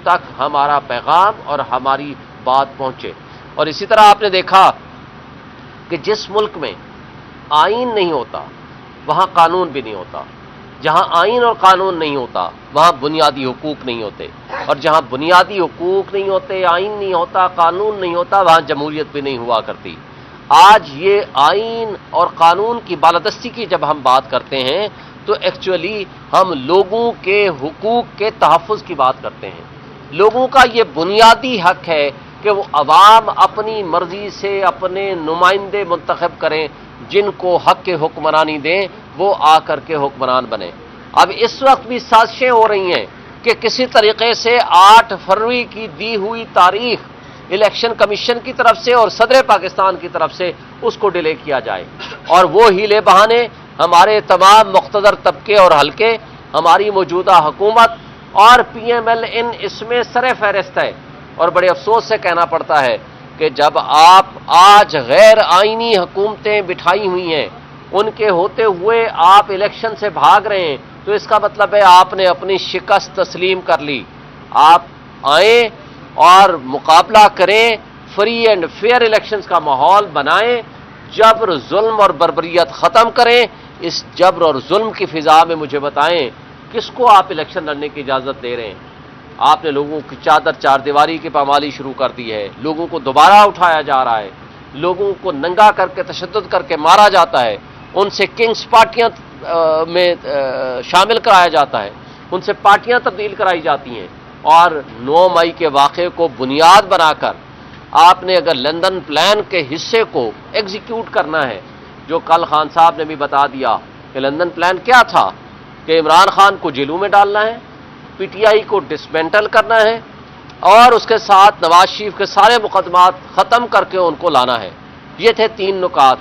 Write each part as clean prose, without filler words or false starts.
تک ہمارا پیغام اور ہماری بات پہنچے۔ اور اسی طرح آپ نے دیکھا کہ جس ملک میں آئین نہیں ہوتا وہاں قانون بھی نہیں ہوتا، جہاں آئین اور قانون نہیں ہوتا وہاں بنیادی حقوق نہیں ہوتے، اور جہاں بنیادی حقوق نہیں ہوتے، آئین نہیں ہوتا، قانون نہیں ہوتا، وہاں جمہوریت بھی نہیں ہوا کرتی۔ آج یہ آئین اور قانون کی بالادستی کی جب ہم بات کرتے ہیں تو ایکچولی ہم لوگوں کے حقوق کے تحفظ کی بات کرتے ہیں۔ لوگوں کا یہ بنیادی حق ہے کہ وہ عوام اپنی مرضی سے اپنے نمائندے منتخب کریں، جن کو حق کے حکمرانی دیں، وہ آ کر کے حکمران بنے۔ اب اس وقت بھی سازشیں ہو رہی ہیں کہ کسی طریقے سے 8 فروری کی دی ہوئی تاریخ الیکشن کمیشن کی طرف سے اور صدر پاکستان کی طرف سے اس کو ڈیلے کیا جائے، اور وہ ہیلے بہانے ہمارے تمام مقتدر طبقے اور حلقے، ہماری موجودہ حکومت اور پی ایم ایل ان اس میں سر فہرست ہے۔ اور بڑے افسوس سے کہنا پڑتا ہے کہ جب آپ آج غیر آئینی حکومتیں بٹھائی ہوئی ہیں، ان کے ہوتے ہوئے آپ الیکشن سے بھاگ رہے ہیں، تو اس کا مطلب ہے آپ نے اپنی شکست تسلیم کر لی۔ آپ آئیں اور مقابلہ کریں، فری اینڈ فیئر الیکشنز کا ماحول بنائیں، جبر، ظلم اور بربریت ختم کریں۔ اس جبر اور ظلم کی فضا میں مجھے بتائیں کس کو آپ الیکشن لڑنے کی اجازت دے رہے ہیں؟ آپ نے لوگوں کی چادر چار دیواری کی پامالی شروع کر دی ہے، لوگوں کو دوبارہ اٹھایا جا رہا ہے، لوگوں کو ننگا کر کے تشدد کر کے مارا جاتا ہے، ان سے کنگز پارٹیاں میں شامل کرایا جاتا ہے، ان سے پارٹیاں تبدیل کرائی جاتی ہیں، اور 9 مئی کے واقعے کو بنیاد بنا کر آپ نے اگر لندن پلان کے حصے کو ایگزیکیوٹ کرنا ہے، جو کل خان صاحب نے بھی بتا دیا کہ لندن پلان کیا تھا، کہ عمران خان کو جیلوں میں ڈالنا ہے، پی ٹی آئی کو ڈسمینٹل کرنا ہے، اور اس کے ساتھ نواز شریف کے سارے مقدمات ختم کر کے ان کو لانا ہے۔ یہ تھے 3 نکات۔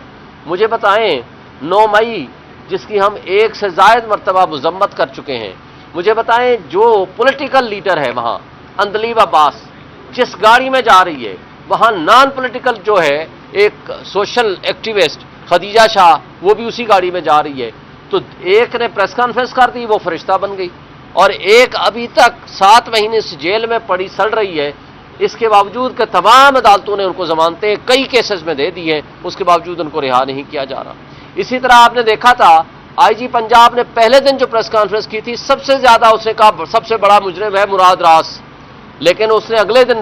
مجھے بتائیں 9 مئی جس کی ہم 1 سے زائد مرتبہ مذمت کر چکے ہیں، مجھے بتائیں جو پولیٹیکل لیڈر ہے وہاں اندلیب عباس جس گاڑی میں جا رہی ہے، وہاں نان پولیٹیکل جو ہے ایک سوشل ایکٹیوسٹ خدیجہ شاہ وہ بھی اسی گاڑی میں جا رہی ہے، تو ایک نے پریس کانفرنس کر دی، وہ فرشتہ بن گئی، اور ایک ابھی تک 7 مہینے سے جیل میں پڑی سڑ رہی ہے، اس کے باوجود کہ تمام عدالتوں نے ان کو ضمانتیں کئی کیسز میں دے دی ہیں، اس کے باوجود ان کو رہا نہیں کیا جا رہا۔ اسی طرح آپ نے دیکھا تھا آئی جی پنجاب نے پہلے دن جو پریس کانفرنس کی تھی، سب سے زیادہ اس نے کہا سب سے بڑا مجرم ہے مراد راس، لیکن اس نے اگلے دن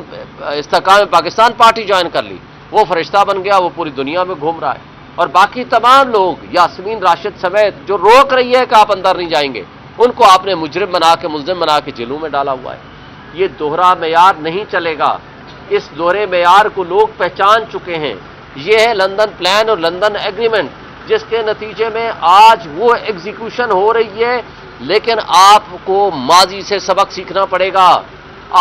استحکام پاکستان پارٹی جوائن کر لی، وہ فرشتہ بن گیا، وہ پوری دنیا میں گھوم رہا ہے، اور باقی تمام لوگ یاسمین راشد سمیت جو روک رہی ہے کہ آپ اندر نہیں جائیں گے، ان کو آپ نے مجرم بنا کے ملزم بنا کے جیلوں میں ڈالا ہوا ہے۔ یہ دوہرا معیار نہیں چلے گا، اس دوہرے معیار کو لوگ پہچان چکے ہیں۔ یہ ہے لندن پلان اور لندن ایگریمنٹ، جس کے نتیجے میں آج وہ ایگزیکیوشن ہو رہی ہے، لیکن آپ کو ماضی سے سبق سیکھنا پڑے گا۔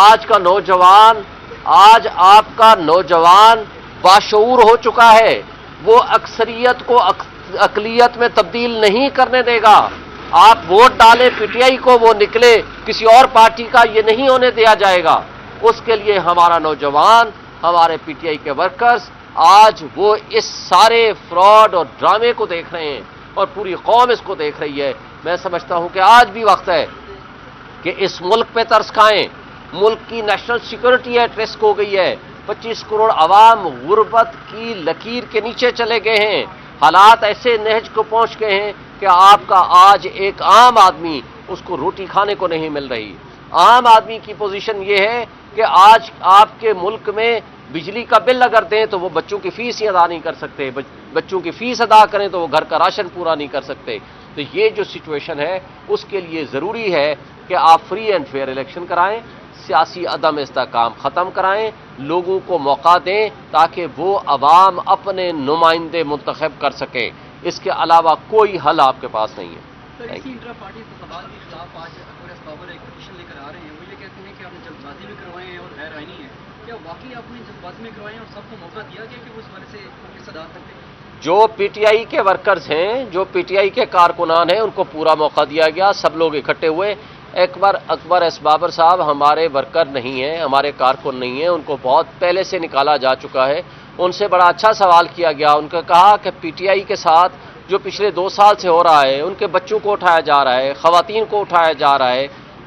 آج کا نوجوان، آج آپ کا نوجوان باشعور ہو چکا ہے، وہ اکثریت کو اقلیت میں تبدیل نہیں کرنے دے گا۔ آپ ووٹ ڈالیں پی ٹی آئی کو، وہ نکلے کسی اور پارٹی کا، یہ نہیں ہونے دیا جائے گا۔ اس کے لیے ہمارا نوجوان، ہمارے پی ٹی آئی کے ورکرز آج وہ اس سارے فراڈ اور ڈرامے کو دیکھ رہے ہیں، اور پوری قوم اس کو دیکھ رہی ہے۔ میں سمجھتا ہوں کہ آج بھی وقت ہے کہ اس ملک پہ ترس کھائیں۔ ملک کی نیشنل سیکورٹی ایٹ رسک ہو گئی ہے، 25 کروڑ عوام غربت کی لکیر کے نیچے چلے گئے ہیں، حالات ایسے نہج کو پہنچ گئے ہیں کہ آپ کا آج ایک عام آدمی اس کو روٹی کھانے کو نہیں مل رہی۔ عام آدمی کی پوزیشن یہ ہے کہ آج آپ کے ملک میں بجلی کا بل اگر دیں تو وہ بچوں کی فیس ہی ادا نہیں کر سکتے، بچوں کی فیس ادا کریں تو وہ گھر کا راشن پورا نہیں کر سکتے۔ تو یہ جو سچویشن ہے اس کے لیے ضروری ہے کہ آپ فری اینڈ فیئر الیکشن کرائیں، سیاسی عدم استحکام ختم کرائیں، لوگوں کو موقع دیں تاکہ وہ عوام اپنے نمائندے منتخب کر سکیں۔ اس کے علاوہ کوئی حل آپ کے پاس نہیں ہے۔ اسی انٹرا پارٹی انتخابات کے خلاف آج اکبر اسبابر ایک پٹیشن لے کر آ رہے ہیں، وہ یہ کہتے ہیں کہ آپ نے جلد بازی میں کروائے ہیں اور غیر آئینی ہیں۔ کیا واقعی آپ نے جلد بازی میں کروائے ہیں اور سب کو موقع دیا گیا کہ وہ اس والے سے صدارت تک دیں؟ جو پی ٹی آئی کے ورکرز ہیں، جو پی ٹی آئی کے کارکنان ہیں، ان کو پورا موقع دیا گیا، سب لوگ اکٹھے ہوئے۔ اکبر ایس بابر صاحب ہمارے ورکر نہیں ہیں، ہمارے کارکن نہیں ہیں، ان کو بہت پہلے سے نکالا جا چکا ہے۔ ان سے بڑا اچھا سوال کیا گیا، ان کا کہا کہ پی ٹی آئی کے ساتھ جو پچھلے 2 سال سے ہو رہا ہے، ان کے بچوں کو اٹھایا جا رہا ہے، خواتین کو اٹھایا جا رہا ہے،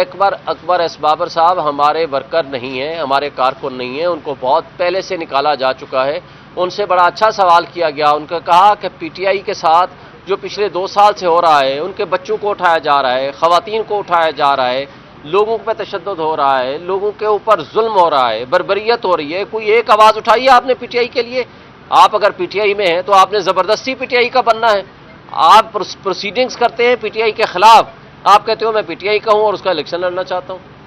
اکبر ایس بابر صاحب ہمارے ورکر نہیں ہیں، ہمارے کارکن نہیں ہیں، ان کو بہت پہلے سے نکالا جا چکا ہے۔ ان سے بڑا اچھا سوال کیا گیا، ان کا کہا کہ پی ٹی آئی کے ساتھ جو پچھلے 2 سال سے ہو رہا ہے، ان کے بچوں کو اٹھایا جا رہا ہے، خواتین کو اٹھایا جا رہا ہے، لوگوں پہ تشدد ہو رہا ہے، لوگوں کے اوپر ظلم ہو رہا ہے، بربریت ہو رہی ہے، کوئی ایک آواز اٹھائی ہے آپ نے پی ٹی آئی کے لیے؟ آپ اگر پی ٹی آئی میں ہیں تو آپ نے زبردستی پی ٹی آئی کا بننا ہے، آپ پروسیڈنگز کرتے ہیں پی ٹی آئی کے خلاف، آپ کہتے ہو میں پی ٹی آئی کا ہوں اور اس کا الیکشن لڑنا چاہتا ہوں۔